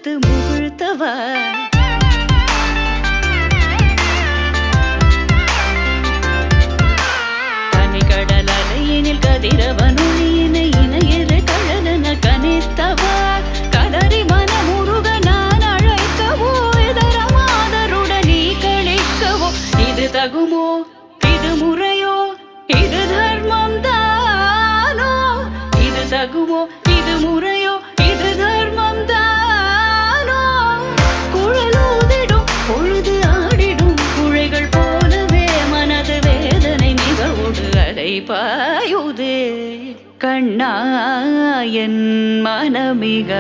கொடுத்து முகிழ்த்தவா தனிக்கடல் அலையினில் கதிரவனொளியினை இணையிற கழலன கனித்தவா கதறி மனமுருக நான் அழைக்கவோ இதர மாதருடன் நீ கழிக்கவோ இது தகுமோ இது முறையோ இது தர்மம் தானோ இது தகுமோ இது முறையோ இது தர்மம் தானோ குழலூதிடும் பொழுது ஆடிடும் குழைகள் போலவே மனது வேதனை மிகவோடு அலை பாயுதே கண்ணா என் மனமிக